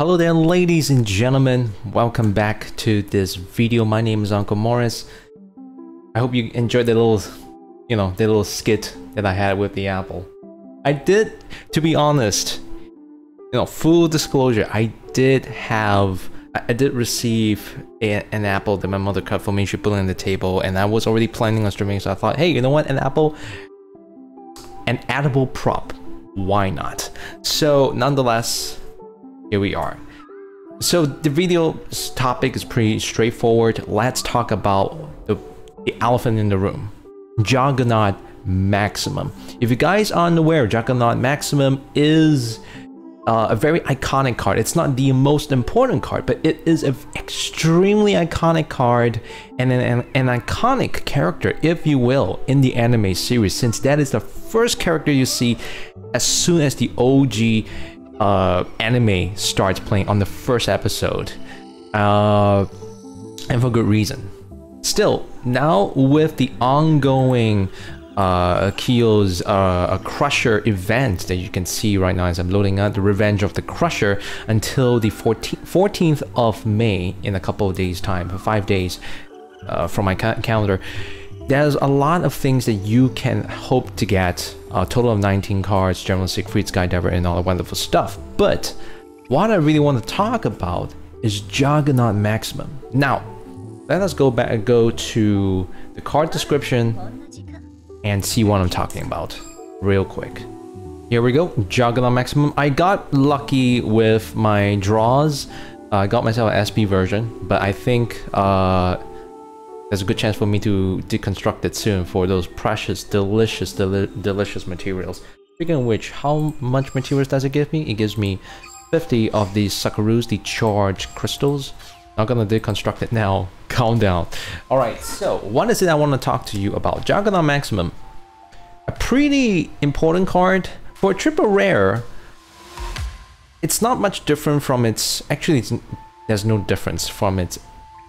Hello there, ladies and gentlemen. Welcome back to this video. My name is Uncle Morris. I hope you enjoyed the little, the little skit that I had with the apple. I did, to be honest, full disclosure, I did receive an apple that my mother cut for me. She put it on the table, and I was already planning on streaming, so I thought, hey, you know what, an apple, an edible prop, why not? So nonetheless, here we are. So the video's topic is pretty straightforward. Let's talk about the elephant in the room, Juggernaut Maximum. If you guys aren't aware, Juggernaut Maximum is a very iconic card. It's not the most important card, but it is an extremely iconic card and an iconic character, if you will, in the anime series, since that is the first character you see as soon as the OG anime starts playing on the first episode, and for good reason. Still, now with the ongoing Kyo's Crusher event that you can see right now as I'm loading out the Revenge of the Crusher until the 14th of May, in a couple of days time, 5 days from my calendar. There's a lot of things that you can hope to get, a total of 19 cards, General Siegfried, Skydiver, and all the wonderful stuff. But what I really want to talk about is Juggernaut Maximum. Now, let us go to the card description and see what I'm talking about real quick. Here we go, Juggernaut Maximum. I got lucky with my draws. I got myself an SP version, but I think there's a good chance for me to deconstruct it soon for those precious, delicious materials. Speaking of which, how much materials does it give me? It gives me 50 of these Sakaroos, the charged crystals. Not gonna deconstruct it now. Calm down. Alright, so what is it I want to talk to you about? Juggernaut Maximum. A pretty important card. For a triple rare, it's not much different from its... Actually, there's no difference from its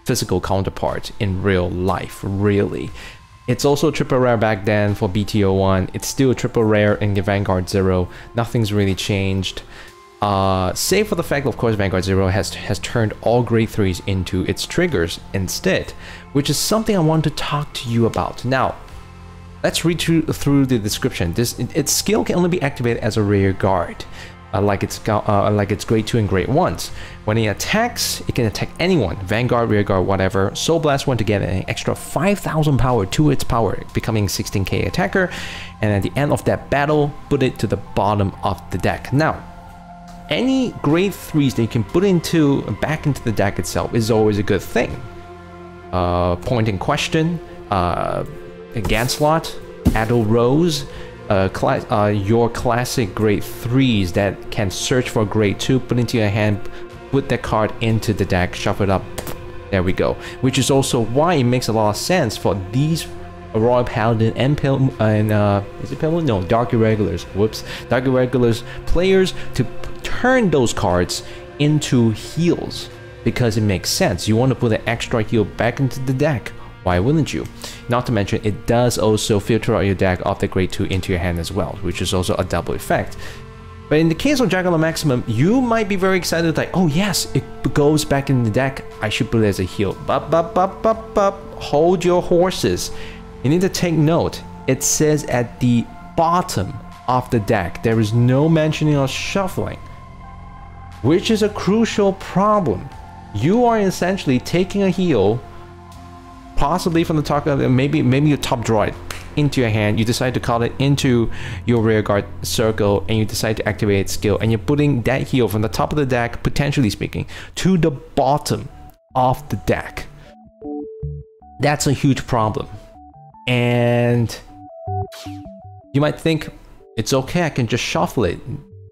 physical counterpart in real life, really. It's also triple rare back then for BT01. It's still a triple rare in the Vanguard Zero. Nothing's really changed. Save for the fact, of course, Vanguard Zero has turned all grade 3s into its triggers instead, which is something I want to talk to you about. Now, let's read through the description. Its skill can only be activated as a rear guard. Like its grade 2 and grade 1s. When it attacks, it can attack anyone, Vanguard, Rearguard, whatever. Soul Blast one to get an extra 5,000 power to its power, becoming 16k attacker. And at the end of that battle, put it to the bottom of the deck. Now, any grade 3s that you can put back into the deck itself is always a good thing. Point in question, Ganslot, Adol Rose, your classic grade 3s that can search for grade 2, put into your hand, put that card into the deck, shuffle it up, there we go. Which is also why it makes a lot of sense for these Royal Paladin and is it Paladin? No, Dark Irregulars. Whoops, Dark Irregulars players to turn those cards into heals, because it makes sense. You want to put an extra heal back into the deck. Why wouldn't you? Not to mention, it does also filter out your deck of the grade 2 into your hand as well, which is also a double effect. But in the case of Juggernaut Maximum, you might be very excited, like, oh yes, it goes back in the deck, I should put it as a heal. Hold your horses. You need to take note. It says at the bottom of the deck, there is no mentioning of shuffling, which is a crucial problem. You are essentially taking a heal, possibly from the top of maybe your top draw it into your hand, you decide to call it into your rear guard circle, and you decide to activate its skill, and you're putting that heal from the top of the deck, potentially speaking, to the bottom of the deck. That's a huge problem. And you might think, it's okay, I can just shuffle it.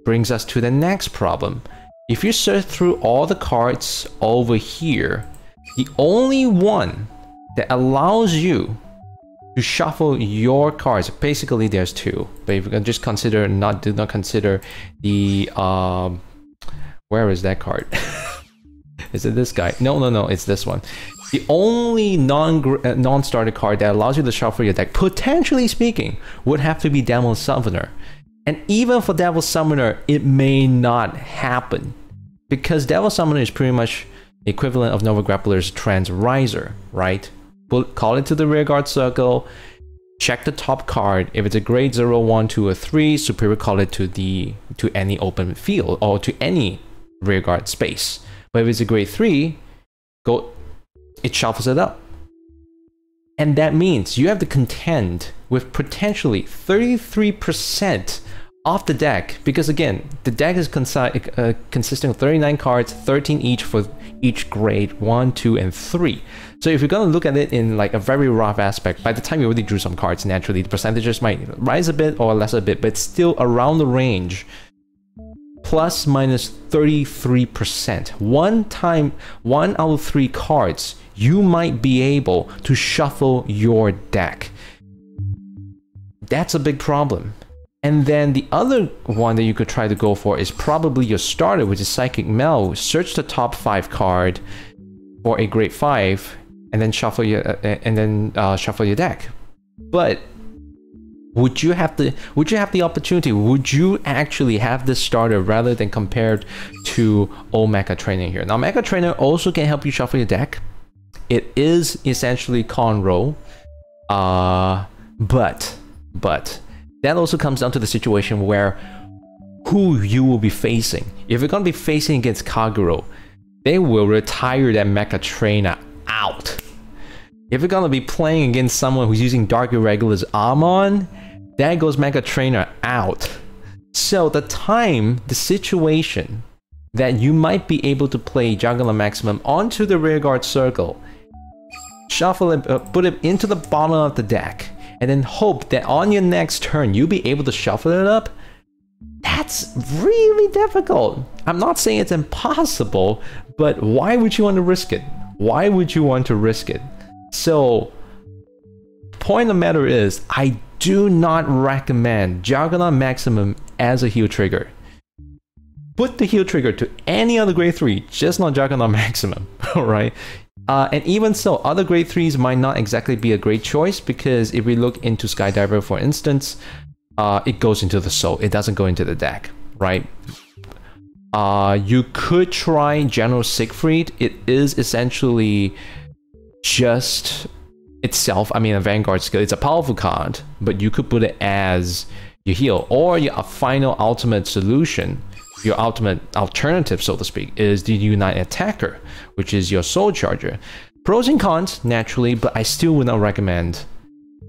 Brings us to the next problem. If you search through all the cards over here, the only one that allows you to shuffle your cards, basically there's two, but if you can just consider do not consider the where is that card? Is it this guy? No, it's this one. The only non-starter card that allows you to shuffle your deck, potentially speaking, would have to be Devil Summoner. And even for Devil Summoner, it may not happen. because Devil Summoner is pretty much the equivalent of Nova Grappler's Trans Riser, right? Call it to the rearguard circle, check the top card. If it's a grade 0, 1, 2, or 3, Superior call it to any open field or to any rearguard space. But if it's a grade 3, it shuffles it up. And that means you have to contend with potentially 33% off the deck, because again, the deck is consisting of 39 cards, 13 each for each grade 1, 2, and 3. So if you're going to look at it in like a very rough aspect, by the time you already drew some cards, naturally the percentages might rise a bit or less a bit, but it's still around the range. Plus minus 33%. One out of 3 cards, you might be able to shuffle your deck. That's a big problem. And then the other one that you could try to go for is probably your starter, which is Psychic Mel. Search the top 5 card for a grade 5, and then shuffle your shuffle your deck. But would you have the opportunity? Would you actually have this starter rather than compared to old Mecha Trainer here? Now, Mecha Trainer also can help you shuffle your deck. It is essentially con roll, but that also comes down to the situation where who you will be facing. If you're going to be facing against Kaguro, they will retire that Mecha Trainer out. If you're going to be playing against someone who's using Dark Irregular's Amon, that goes Mecha Trainer out. So the situation that you might be able to play Juggernaut Maximum onto the rearguard circle, shuffle it, put it into the bottom of the deck, and then hope that on your next turn you'll be able to shuffle it up, that's really difficult. I'm not saying it's impossible, but why would you want to risk it? Why would you want to risk it? So, point of the matter is, I do not recommend Juggernaut Maximum as a heal trigger. Put the heal trigger to any other grade 3, just not Juggernaut Maximum, alright? And even so, other grade 3s might not exactly be a great choice, because if we look into Skydiver, for instance, it goes into the soul. It doesn't go into the deck, right? You could try General Siegfried. It is essentially just itself, I mean, a Vanguard skill. It's a powerful card, but you could put it as your heal, or your final ultimate solution. Your ultimate alternative, so to speak, is the Unite Attacker, which is your Soul Charger. Pros and cons, naturally, but I still would not recommend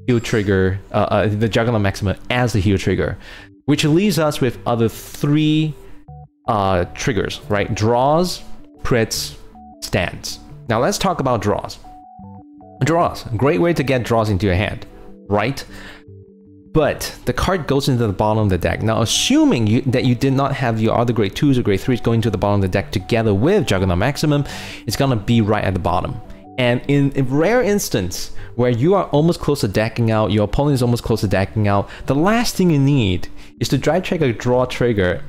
heal trigger, the Juggernaut Maximum as the heal trigger, which leaves us with other 3 triggers, right? Draws, crits, stands. Now let's talk about draws. Draws, great way to get draws into your hand, right? But the card goes into the bottom of the deck. Now, assuming that you did not have your other grade 2s or grade 3s going to the bottom of the deck together with Juggernaut Maximum, it's gonna be right at the bottom. And in a rare instance where you are almost close to decking out, your opponent is almost close to decking out, the last thing you need is to drive check a draw trigger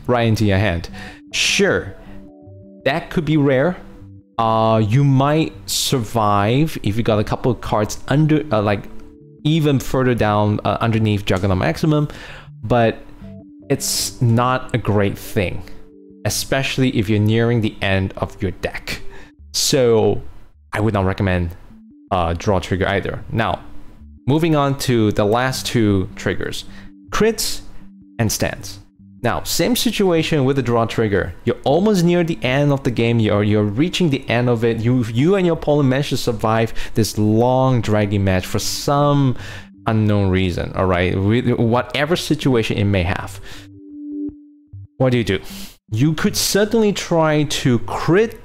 right into your hand. Sure, that could be rare. You might survive if you got a couple of cards under, like even further down underneath Juggernaut Maximum, but it's not a great thing, especially if you're nearing the end of your deck. So I would not recommend draw trigger either. Now, moving on to the last 2 triggers, crits and stands. Now, same situation with the draw trigger. You're almost near the end of the game. You're reaching the end of it. You and your opponent managed to survive this long, dragging match for some unknown reason. All right, whatever situation it may have. What do? You could certainly try to crit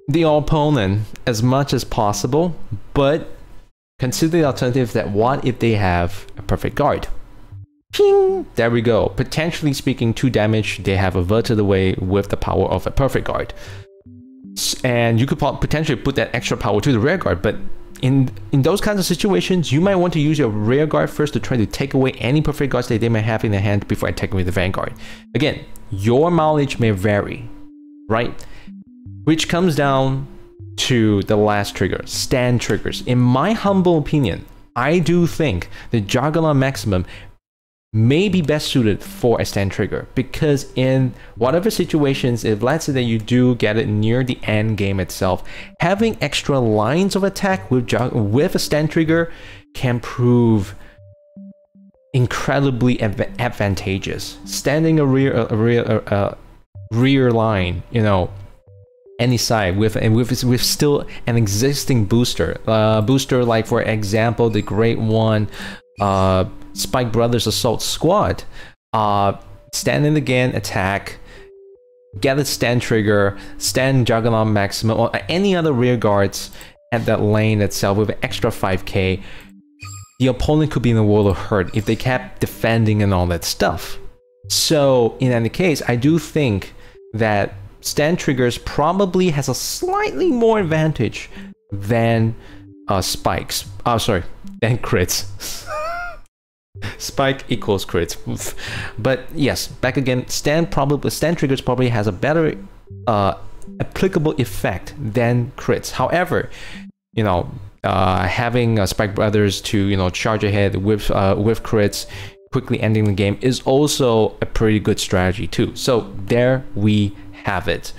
the opponent as much as possible, but consider the alternative that what if they have a perfect guard? Ping! There we go. Potentially speaking, 2 damage, they have averted away with the power of a perfect guard. And you could potentially put that extra power to the rear guard, but in those kinds of situations, you might want to use your rear guard first to try to take away any perfect guards that they may have in their hand before attacking with the Vanguard. Again, your mileage may vary, right? Which comes down to the last trigger, stand triggers. In my humble opinion, I do think the Juggernaut Maximum may be best suited for a stand trigger, because in whatever situations, if let's say that you do get it near the end game itself, having extra lines of attack with a stand trigger can prove incredibly advantageous. Standing a rear line, you know, any side with still an existing booster, like for example the great one, Spike Brothers Assault Squad, stand in again, attack, get a stand trigger, stand Juggernaut Maximum, or any other rear guards at that lane itself with an extra 5k. The opponent could be in a world of hurt if they kept defending and all that stuff. So in any case, I do think that stand triggers probably has a slightly more advantage than spikes. Than crits. Spike equals crits. But yes, back again, stand triggers probably has a better applicable effect than crits. However, you know, having Spike Brothers to, you know, charge ahead with crits, quickly ending the game is also a pretty good strategy too. So there we have it.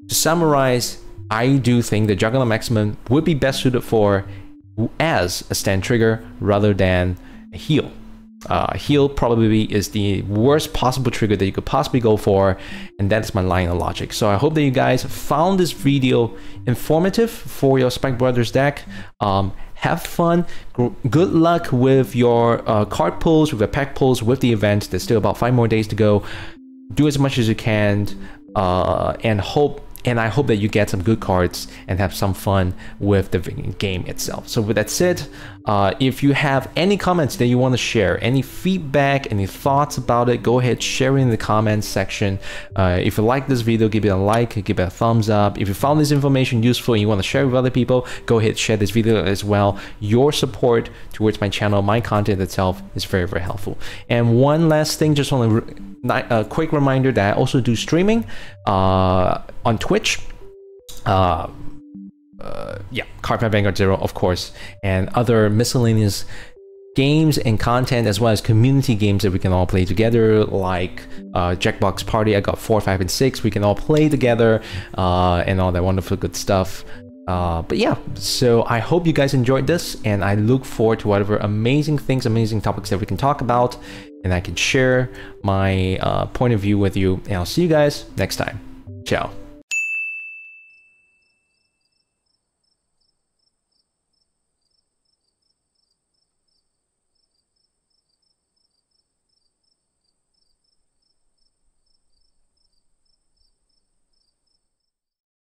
To summarize, I do think the Juggernaut Maximum would be best suited for as a stand trigger rather than a heal. Heal probably is the worst possible trigger that you could possibly go for, and that's my line of logic. So I hope that you guys found this video informative for your Spike Brothers deck. Have fun, good luck with your card pulls, with the pack pulls, with the event. There's still about 5 more days to go. Do as much as you can, and I hope that you get some good cards and have some fun with the game itself. So with that said, if you have any comments that you want to share, any feedback, any thoughts about it, go ahead, share it in the comments section. If you like this video, give it a like, give it a thumbs up. If you found this information useful and you want to share it with other people, go ahead, share this video as well. Your support towards my channel, my content itself, is very, very helpful. And one last thing, just want to a quick reminder that I also do streaming on Twitch. Yeah, Cardfight, Vanguard Zero, of course, and other miscellaneous games and content, as well as community games that we can all play together, like Jackbox Party. I got 4, 5, and 6. We can all play together and all that wonderful good stuff. But yeah, so I hope you guys enjoyed this, and I look forward to whatever amazing things, amazing topics that we can talk about, and I can share my point of view with you. And I'll see you guys next time. Ciao.